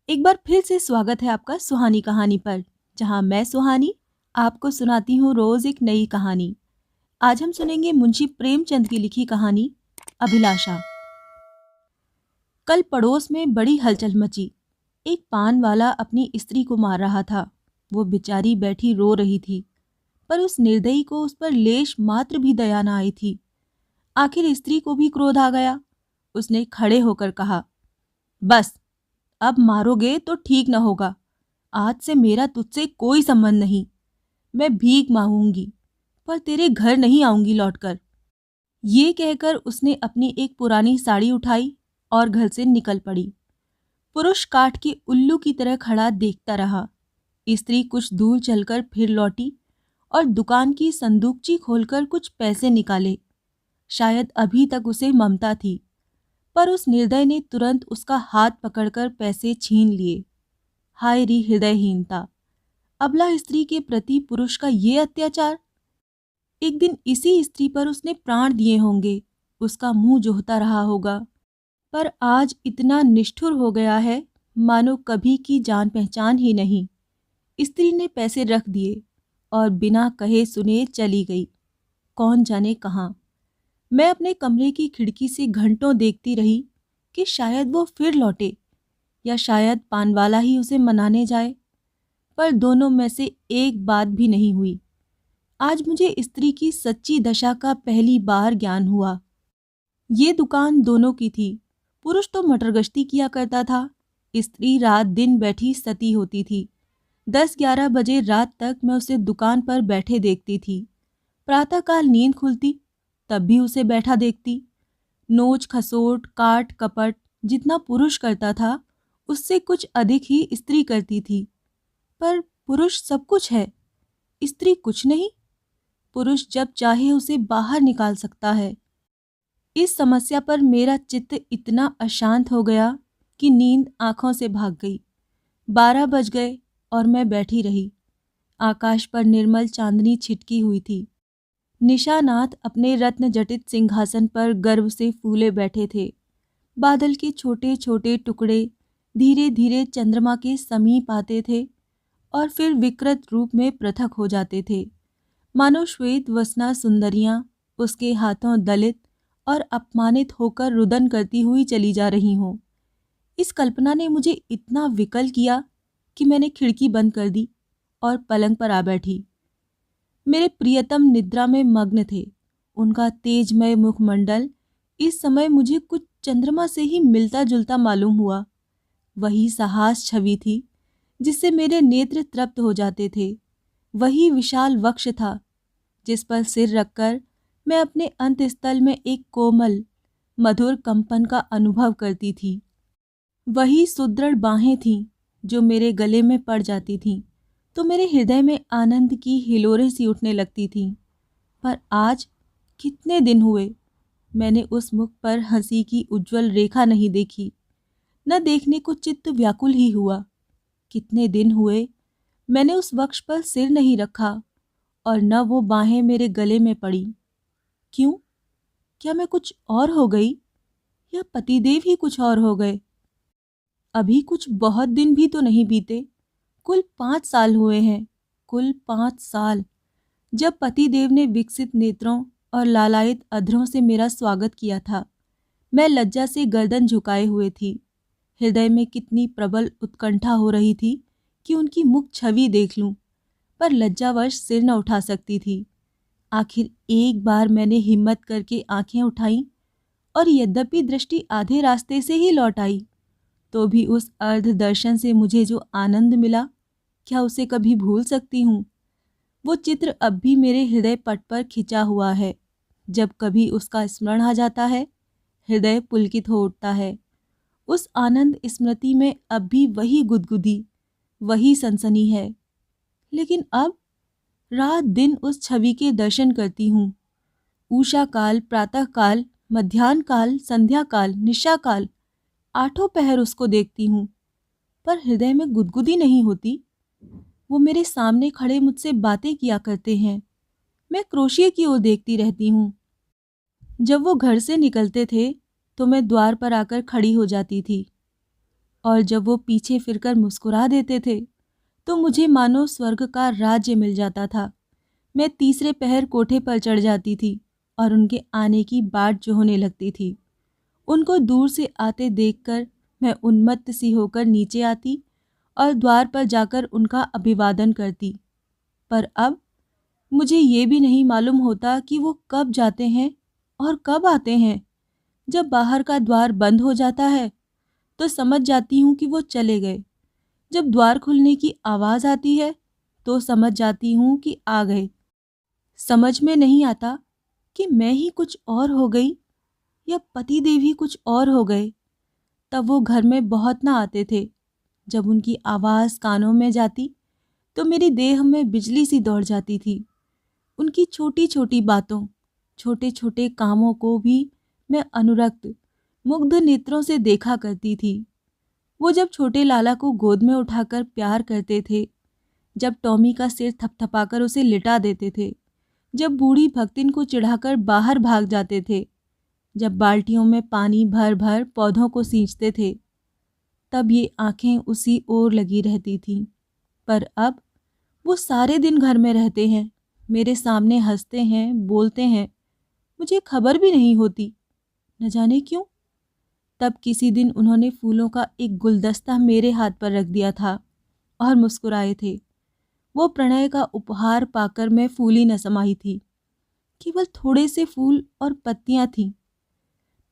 एक बार फिर से स्वागत है आपका सुहानी कहानी पर, जहां मैं सुहानी आपको सुनाती हूँ रोज एक नई कहानी। आज हम सुनेंगे मुंशी प्रेमचंद की लिखी कहानी अभिलाषा। कल पड़ोस में बड़ी हलचल मची। एक पान वाला अपनी स्त्री को मार रहा था। वो बेचारी बैठी रो रही थी, पर उस निर्दयी को उस पर लेश मात्र भी दया न आई थी। आखिर स्त्री को भी क्रोध आ गया। उसने खड़े होकर कहा, बस, अब मारोगे तो ठीक न होगा। आज से मेरा तुझसे कोई संबंध नहीं। मैं भीख मांगूंगी, पर तेरे घर नहीं आऊंगी लौटकर। ये कहकर उसने अपनी एक पुरानी साड़ी उठाई और घर से निकल पड़ी। पुरुष काठ के उल्लू की तरह खड़ा देखता रहा। स्त्री कुछ दूर चलकर फिर लौटी और दुकान की संदूकची खोलकर कुछ पैसे निकाले। शायद अभी तक उसे ममता थी, पर उस निर्दय ने तुरंत उसका हाथ पकड़कर पैसे छीन लिए। हाय री हृदयहीनता! अबला स्त्री के प्रति पुरुष का ये अत्याचार! एक दिन इसी स्त्री पर उसने प्राण दिए होंगे, उसका मुंह जोहता रहा होगा, पर आज इतना निष्ठुर हो गया है मानो कभी की जान पहचान ही नहीं। स्त्री ने पैसे रख दिए और बिना कहे सुने चली गई, कौन जाने कहाँ। मैं अपने कमरे की खिड़की से घंटों देखती रही कि शायद वो फिर लौटे, या शायद पानवाला ही उसे मनाने जाए, पर दोनों में से एक बात भी नहीं हुई। आज मुझे स्त्री की सच्ची दशा का पहली बार ज्ञान हुआ। ये दुकान दोनों की थी। पुरुष तो मटरगश्ती किया करता था, स्त्री रात दिन बैठी सती होती थी। 10-11 बजे रात तक मैं उसे दुकान पर बैठे देखती थी। प्रातःकाल नींद खुलती तब भी उसे बैठा देखती। नोच खसोट काट कपट जितना पुरुष करता था, उससे कुछ अधिक ही स्त्री करती थी। पर पुरुष सब कुछ है, स्त्री कुछ नहीं। पुरुष जब चाहे उसे बाहर निकाल सकता है। इस समस्या पर मेरा चित्त इतना अशांत हो गया कि नींद आंखों से भाग गई। 12 बज गए और मैं बैठी रही। आकाश पर निर्मल चांदनी छिटकी हुई थी। निशानाथ अपने रत्न जटित सिंहासन पर गर्व से फूले बैठे थे। बादल के छोटे छोटे टुकड़े धीरे धीरे चंद्रमा के समीप आते थे और फिर विकृत रूप में पृथक हो जाते थे, मानो श्वेत वसना सुंदरियां उसके हाथों दलित और अपमानित होकर रुदन करती हुई चली जा रही हों। इस कल्पना ने मुझे इतना विकल किया कि मैंने खिड़की बंद कर दी और पलंग पर आ बैठी। मेरे प्रियतम निद्रा में मग्न थे। उनका तेजमय मुखमंडल इस समय मुझे कुछ चंद्रमा से ही मिलता जुलता मालूम हुआ। वही सहास छवि थी जिससे मेरे नेत्र तृप्त हो जाते थे। वही विशाल वक्ष था जिस पर सिर रखकर मैं अपने अंतस्थल में एक कोमल मधुर कंपन का अनुभव करती थी। वही सुदृढ़ बाहें थीं जो मेरे गले में पड़ जाती थीं तो मेरे हृदय में आनंद की हिलोरें सी उठने लगती थीं। पर आज कितने दिन हुए मैंने उस मुख पर हंसी की उज्जवल रेखा नहीं देखी। न देखने को चित्त व्याकुल ही हुआ। कितने दिन हुए मैंने उस वक्ष पर सिर नहीं रखा और न वो बाहें मेरे गले में पड़ी। क्यों? क्या मैं कुछ और हो गई, या पतिदेव ही कुछ और हो गए? अभी कुछ बहुत दिन भी तो नहीं बीते। कुल 5 साल हुए हैं। कुल 5 साल जब पतिदेव ने विकसित नेत्रों और लालायित अधरों से मेरा स्वागत किया था। मैं लज्जा से गर्दन झुकाए हुए थी। हृदय में कितनी प्रबल उत्कंठा हो रही थी कि उनकी मुख छवि देख लूं, पर लज्जावश सिर न उठा सकती थी। आखिर एक बार मैंने हिम्मत करके आंखें उठाईं और यद्यपि दृष्टि आधे रास्ते से ही लौट आई, तो भी उस अर्ध दर्शन से मुझे जो आनंद मिला, क्या उसे कभी भूल सकती हूँ? वो चित्र अब भी मेरे हृदय पट पर खिंचा हुआ है। जब कभी उसका स्मरण आ जाता है, हृदय पुलकित हो उठता है। उस आनंद स्मृति में अब भी वही गुदगुदी, वही सनसनी है। लेकिन अब रात दिन उस छवि के दर्शन करती हूँ। उषा काल, प्रातः काल, मध्याह्न काल, संध्या काल, निशा काल, 8 पहर उसको देखती हूँ, पर हृदय में गुदगुदी नहीं होती। वो मेरे सामने खड़े मुझसे बातें किया करते हैं। मैं क्रोशिये की ओर देखती रहती हूँ। जब वो घर से निकलते थे तो मैं द्वार पर आकर खड़ी हो जाती थी। और जब वो पीछे फिरकर मुस्कुरा देते थे तो मुझे मानो स्वर्ग का राज्य मिल जाता था। मैं तीसरे पहर कोठे पर चढ़ जाती थी और उनके आने की बाट जो होने लगती थी। उनको दूर से आते देखकर मैं उन्मत्त सी होकर नीचे आती और द्वार पर जाकर उनका अभिवादन करती। पर अब मुझे ये भी नहीं मालूम होता कि वो कब जाते हैं और कब आते हैं। जब बाहर का द्वार बंद हो जाता है तो समझ जाती हूँ कि वो चले गए। जब द्वार खुलने की आवाज़ आती है तो समझ जाती हूँ कि आ गए। समझ में नहीं आता कि मैं ही कुछ और हो गई या पतिदेव ही कुछ और हो गए। तब वो घर में बहुत ना आते थे। जब उनकी आवाज़ कानों में जाती तो मेरी देह में बिजली सी दौड़ जाती थी। उनकी छोटी छोटी बातों, छोटे छोटे कामों को भी मैं अनुरक्त मुग्ध नेत्रों से देखा करती थी। वो जब छोटे लाला को गोद में उठाकर प्यार करते थे, जब टॉमी का सिर थपथपाकर उसे लिटा देते थे, जब बूढ़ी भक्तिन को चिढ़ाकर बाहर भाग जाते थे, जब बाल्टियों में पानी भर भर पौधों को सींचते थे, तब ये आंखें उसी ओर लगी रहती थीं। पर अब वो सारे दिन घर में रहते हैं, मेरे सामने हंसते हैं, बोलते हैं, मुझे खबर भी नहीं होती। न जाने क्यों। तब किसी दिन उन्होंने फूलों का एक गुलदस्ता मेरे हाथ पर रख दिया था और मुस्कुराए थे। वो प्रणय का उपहार पाकर मैं फूली न समाई थी। केवल थोड़े से फूल और पत्तियां थीं,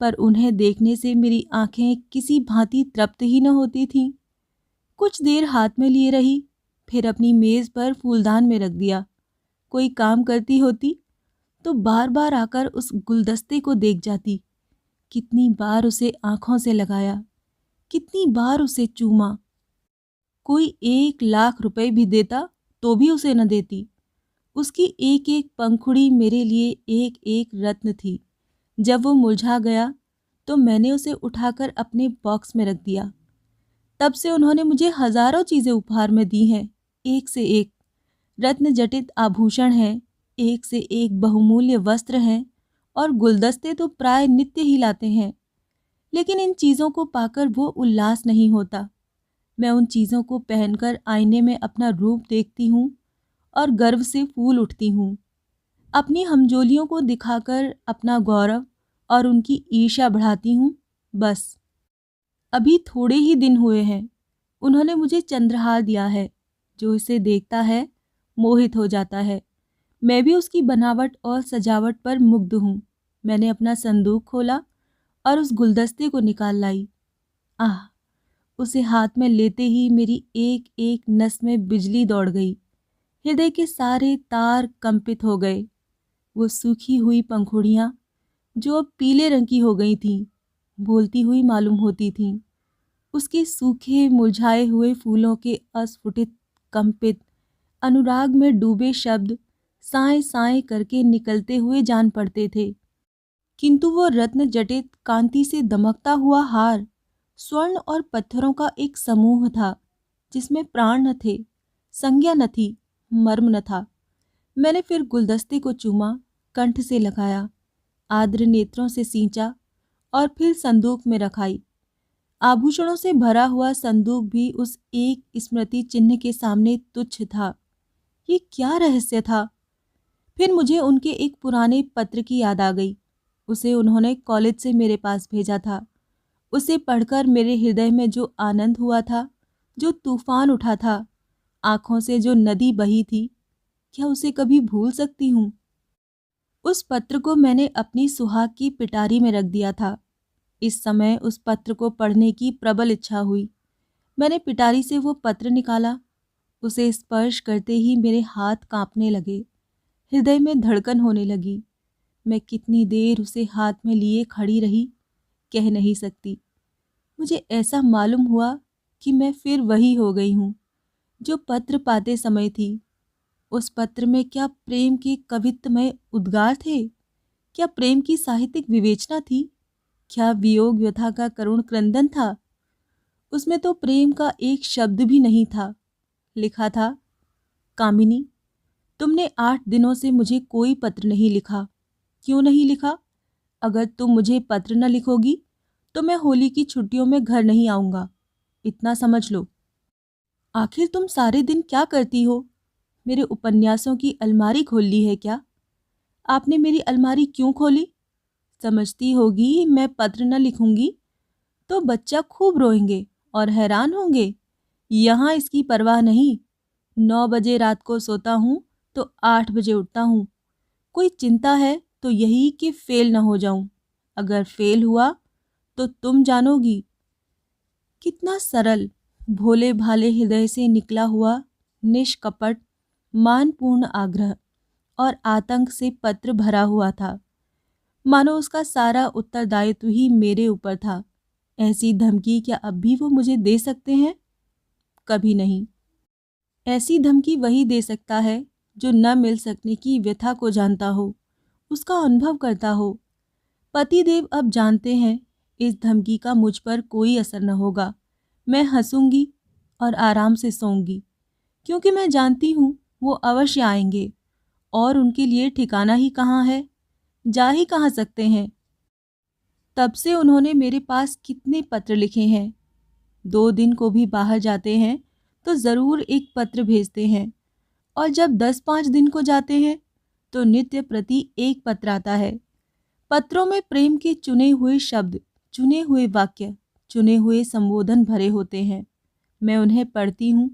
पर उन्हें देखने से मेरी आंखें किसी भांति तृप्त ही न होती थीं। कुछ देर हाथ में लिए रही, फिर अपनी मेज पर फूलदान में रख दिया। कोई काम करती होती तो बार बार आकर उस गुलदस्ते को देख जाती। कितनी बार उसे आंखों से लगाया, कितनी बार उसे चूमा। कोई 1,00,000 रुपए भी देता तो भी उसे न देती। उसकी एक एक पंखुड़ी मेरे लिए एक एक रत्न थी। जब वो मुरझा गया तो मैंने उसे उठाकर अपने बॉक्स में रख दिया। तब से उन्होंने मुझे हजारों चीज़ें उपहार में दी हैं, एक से एक रत्न जटित आभूषण हैं, एक से एक बहुमूल्य वस्त्र हैं और गुलदस्ते तो प्राय नित्य ही लाते हैं। लेकिन इन चीज़ों को पाकर वो उल्लास नहीं होता। मैं उन चीज़ों को पहनकर आईने में अपना रूप देखती हूँ और गर्व से फूल उठती हूँ। अपनी हमजोलियों को दिखाकर अपना गौरव और उनकी ईर्ष्या बढ़ाती हूँ। बस अभी थोड़े ही दिन हुए हैं, उन्होंने मुझे चंद्रहार दिया है। जो इसे देखता है मोहित हो जाता है। मैं भी उसकी बनावट और सजावट पर मुग्ध हूँ। मैंने अपना संदूक खोला और उस गुलदस्ते को निकाल लाई। आह! उसे हाथ में लेते ही मेरी एक एक नस में बिजली दौड़ गई। हृदय के सारे तार कंपित हो गए। वो सूखी हुई पंखुड़ियाँ जो अब पीले रंग की हो गई थीं, बोलती हुई मालूम होती थीं। उसके सूखे मुरझाए हुए फूलों के अस्फुटित कंपित अनुराग में डूबे शब्द साएं साएं करके निकलते हुए जान पड़ते थे। किंतु वो रत्न जटित कांति से दमकता हुआ हार स्वर्ण और पत्थरों का एक समूह था, जिसमें प्राण न थे, संज्ञा न थी, मर्म न था। मैंने फिर गुलदस्ते को चूमा, कंठ से लगाया, आर्द्र नेत्रों से सींचा और फिर संदूक में रखाई। आभूषणों से भरा हुआ संदूक भी उस एक स्मृति चिन्ह के सामने तुच्छ था। ये क्या रहस्य था? फिर मुझे उनके एक पुराने पत्र की याद आ गई। उसे उन्होंने कॉलेज से मेरे पास भेजा था। उसे पढ़कर मेरे हृदय में जो आनंद हुआ था, जो तूफान उठा था, आंखों से जो नदी बही थी, क्या उसे कभी भूल सकती हूँ? उस पत्र को मैंने अपनी सुहाग की पिटारी में रख दिया था। इस समय उस पत्र को पढ़ने की प्रबल इच्छा हुई। मैंने पिटारी से वो पत्र निकाला। उसे स्पर्श करते ही मेरे हाथ कांपने लगे, हृदय में धड़कन होने लगी। मैं कितनी देर उसे हाथ में लिए खड़ी रही, कह नहीं सकती। मुझे ऐसा मालूम हुआ कि मैं फिर वही हो गई हूँ जो पत्र पाते समय थी। उस पत्र में क्या प्रेम के कवित्वमय उद्गार थे? क्या प्रेम की साहित्यिक विवेचना थी? क्या वियोग व्यथा का करुण क्रंदन था? उसमें तो प्रेम का एक शब्द भी नहीं था। लिखा था, कामिनी, तुमने 8 दिनों से मुझे कोई पत्र नहीं लिखा। क्यों नहीं लिखा? अगर तुम मुझे पत्र न लिखोगी तो मैं होली की छुट्टियों में घर नहीं आऊँगा। इतना समझ लो। आखिर तुम सारे दिन क्या करती हो? मेरे उपन्यासों की अलमारी खोल ली है क्या? आपने मेरी अलमारी क्यों खोली? समझती होगी मैं पत्र न लिखूंगी तो बच्चा खूब रोएंगे और हैरान होंगे। यहाँ इसकी परवाह नहीं। 9 बजे रात को सोता हूँ तो 8 बजे उठता हूँ। कोई चिंता है तो यही कि फेल न हो जाऊं। अगर फेल हुआ तो तुम जानोगी। कितना सरल, भोले भाले हृदय से निकला हुआ निष्कपट मानपूर्ण आग्रह और आतंक से पत्र भरा हुआ था। मानो उसका सारा उत्तरदायित्व ही मेरे ऊपर था। ऐसी धमकी क्या अब भी वो मुझे दे सकते हैं? कभी नहीं। ऐसी धमकी वही दे सकता है जो न मिल सकने की व्यथा को जानता हो, उसका अनुभव करता हो। पतिदेव अब जानते हैं इस धमकी का मुझ पर कोई असर न होगा। मैं हंसूंगी और आराम से सोऊंगी, क्योंकि मैं जानती हूँ वो अवश्य आएंगे और उनके लिए ठिकाना ही कहाँ है, जा ही कहाँ सकते हैं। तब से उन्होंने मेरे पास कितने पत्र लिखे हैं। 2 दिन को भी बाहर जाते हैं तो ज़रूर एक पत्र भेजते हैं, और जब 10-5 दिन को जाते हैं तो नित्य प्रति एक पत्र आता है। पत्रों में प्रेम के चुने हुए शब्द, चुने हुए वाक्य, चुने हुए संबोधन भरे होते हैं। मैं उन्हें पढ़ती हूँ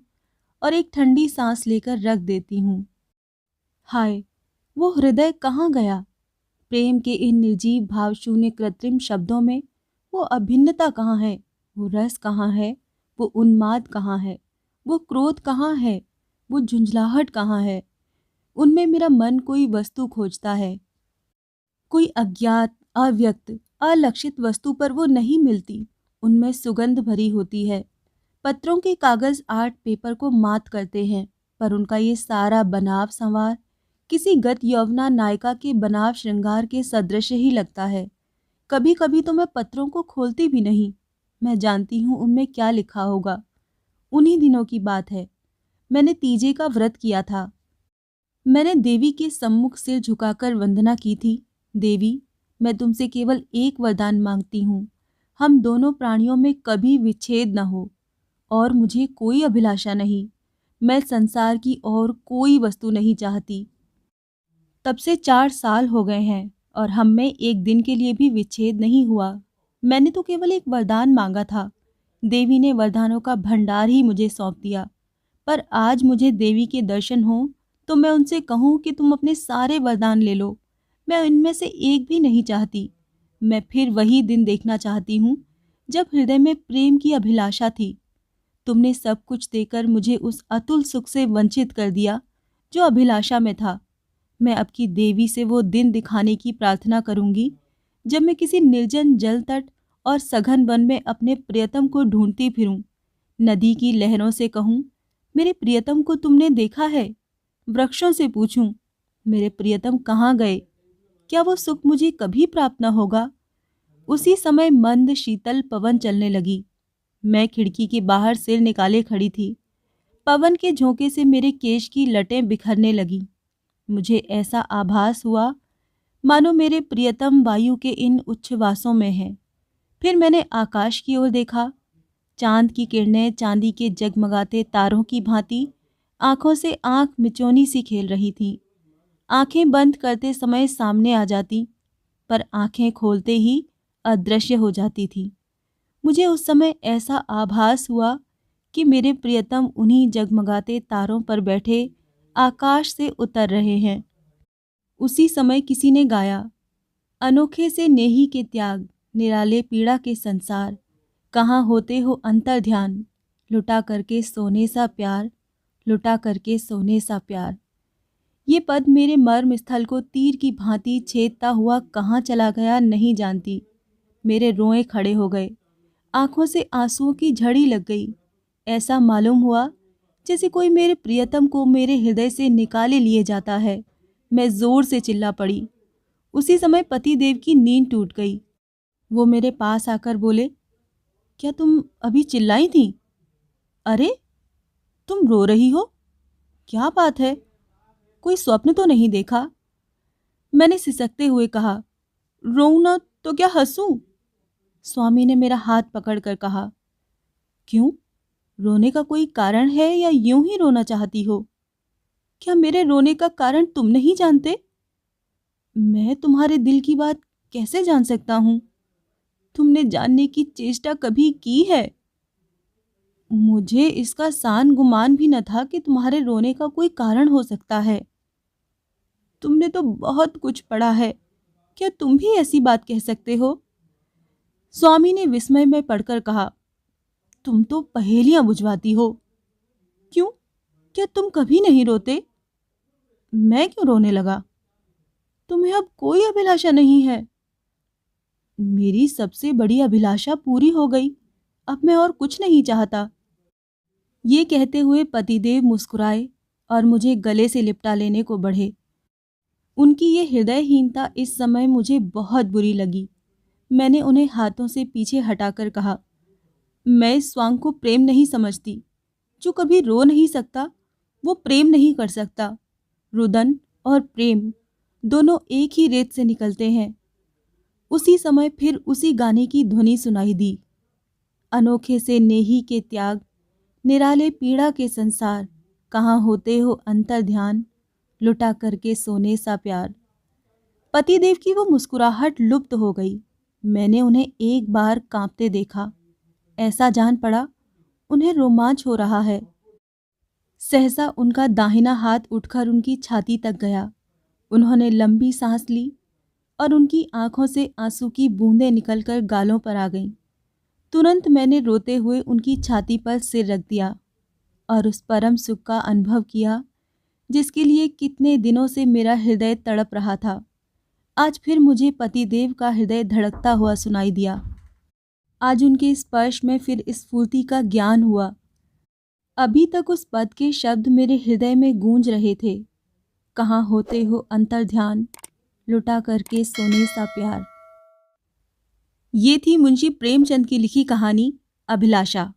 और एक ठंडी सांस लेकर रख देती हूँ। हाय, वो हृदय कहाँ गया? प्रेम के इन निर्जीव भावशून्य कृत्रिम शब्दों में वो अभिन्नता कहाँ है? वो रस कहाँ है? वो उन्माद कहाँ है? वो क्रोध कहाँ है? वो झुंझलाहट कहाँ है? उनमें मेरा मन कोई वस्तु खोजता है। कोई अज्ञात, अव्यक्त, अलक्षित वस्तु पर वो नहीं मिलती। उनमें सुगंध भरी होती है। पत्रों के कागज आर्ट पेपर को मात करते हैं, पर उनका ये सारा बनाव संवार किसी गत यौवना नायिका के बनाव श्रृंगार के सदृश ही लगता है। कभी कभी तो मैं पत्रों को खोलती भी नहीं। मैं जानती हूँ उनमें क्या लिखा होगा। उन्हीं दिनों की बात है। मैंने तीजे का व्रत किया था। मैंने देवी के सम्मुख सिर झुकाकर वंदना की थी। देवी, मैं तुमसे केवल एक वरदान मांगती हूँ। हम दोनों प्राणियों में कभी विच्छेद न हो, और मुझे कोई अभिलाषा नहीं। मैं संसार की और कोई वस्तु नहीं चाहती। तब से 4 साल हो गए हैं और हम में एक दिन के लिए भी विच्छेद नहीं हुआ। मैंने तो केवल एक वरदान मांगा था। देवी ने वरदानों का भंडार ही मुझे सौंप दिया। पर आज मुझे देवी के दर्शन हो तो मैं उनसे कहूँ कि तुम अपने सारे वरदान ले लो। मैं इनमें से एक भी नहीं चाहती। मैं फिर वही दिन देखना चाहती हूँ जब हृदय में प्रेम की अभिलाषा थी। तुमने सब कुछ देकर मुझे उस अतुल सुख से वंचित कर दिया जो अभिलाषा में था। मैं अब की देवी से वो दिन दिखाने की प्रार्थना करूंगी जब मैं किसी निर्जन जल तट और सघन वन में अपने प्रियतम को ढूंढती फिरूं। नदी की लहरों से कहूं, मेरे प्रियतम को तुमने देखा है? वृक्षों से पूछूं, मेरे प्रियतम कहाँ गए? क्या वो सुख मुझे कभी प्राप्त न होगा? उसी समय मंद शीतल पवन चलने लगी। मैं खिड़की के बाहर सिर निकाले खड़ी थी। पवन के झोंके से मेरे केश की लटें बिखरने लगी। मुझे ऐसा आभास हुआ मानो मेरे प्रियतम वायु के इन उच्छ्वासों में हैं। फिर मैंने आकाश की ओर देखा। चांद की किरणें चांदी के जगमगाते तारों की भांति आंखों से आंख मिचौनी सी खेल रही थी। आंखें बंद करते समय सामने आ जाती, पर आंखें खोलते ही अदृश्य हो जाती थी। मुझे उस समय ऐसा आभास हुआ कि मेरे प्रियतम उन्हीं जगमगाते तारों पर बैठे आकाश से उतर रहे हैं। उसी समय किसी ने गाया, अनोखे से नेही के त्याग, निराले पीड़ा के संसार, कहाँ होते हो अंतर ध्यान, लुटा करके सोने सा प्यार, लुटा करके सोने सा प्यार। ये पद मेरे मर्म स्थल को तीर की भांति छेदता हुआ कहाँ चला गया नहीं जानती। मेरे रोए खड़े हो गए। आंखों से आंसुओं की झड़ी लग गई। ऐसा मालूम हुआ जैसे कोई मेरे प्रियतम को मेरे हृदय से निकाले लिए जाता है। मैं जोर से चिल्ला पड़ी। उसी समय पतिदेव की नींद टूट गई। वो मेरे पास आकर बोले, क्या तुम अभी चिल्लाई थी? अरे, तुम रो रही हो? क्या बात है? कोई स्वप्न तो नहीं देखा? मैंने सिसकते हुए कहा, रोऊं ना तो क्या हंसूं? स्वामी ने मेरा हाथ पकड़कर कहा, क्यों? रोने का कोई कारण है या यूं ही रोना चाहती हो? क्या मेरे रोने का कारण तुम नहीं जानते? मैं तुम्हारे दिल की बात कैसे जान सकता हूँ? तुमने जानने की चेष्टा कभी की है? मुझे इसका सान गुमान भी न था कि तुम्हारे रोने का कोई कारण हो सकता है। तुमने तो बहुत कुछ पढ़ा है, क्या तुम भी ऐसी बात कह सकते हो? स्वामी ने विस्मय में पढ़कर कहा, तुम तो पहेलियां बुझवाती हो। क्यों? क्या तुम कभी नहीं रोते? मैं क्यों रोने लगा? तुम्हें अब कोई अभिलाषा नहीं है? मेरी सबसे बड़ी अभिलाषा पूरी हो गई। अब मैं और कुछ नहीं चाहता। ये कहते हुए पतिदेव मुस्कुराए और मुझे गले से लिपटा लेने को बढ़े। उनकी ये हृदयहीनता इस समय मुझे बहुत बुरी लगी। मैंने उन्हें हाथों से पीछे हटाकर कहा, मैं इस स्वांग को प्रेम नहीं समझती। जो कभी रो नहीं सकता वो प्रेम नहीं कर सकता। रुदन और प्रेम दोनों एक ही रेत से निकलते हैं। उसी समय फिर उसी गाने की ध्वनि सुनाई दी। अनोखे से नेही के त्याग, निराले पीड़ा के संसार, कहाँ होते हो अंतर ध्यान, लुटा करके सोने सा प्यार। पतिदेव की वो मुस्कुराहट लुप्त हो गई। मैंने उन्हें एक बार कांपते देखा। ऐसा जान पड़ा उन्हें रोमांच हो रहा है। सहसा उनका दाहिना हाथ उठकर उनकी छाती तक गया। उन्होंने लंबी सांस ली और उनकी आंखों से आंसू की बूंदें निकलकर गालों पर आ गईं। तुरंत मैंने रोते हुए उनकी छाती पर सिर रख दिया और उस परम सुख का अनुभव किया जिसके लिए कितने दिनों से मेरा हृदय तड़प रहा था। आज फिर मुझे पतिदेव का हृदय धड़कता हुआ सुनाई दिया। आज उनके स्पर्श में फिर स्फूर्ति का ज्ञान हुआ। अभी तक उस पद के शब्द मेरे हृदय में गूंज रहे थे, कहाँ होते हो अंतर ध्यान, लुटा करके सोने सा प्यार। ये थी मुंशी प्रेमचंद की लिखी कहानी अभिलाषा।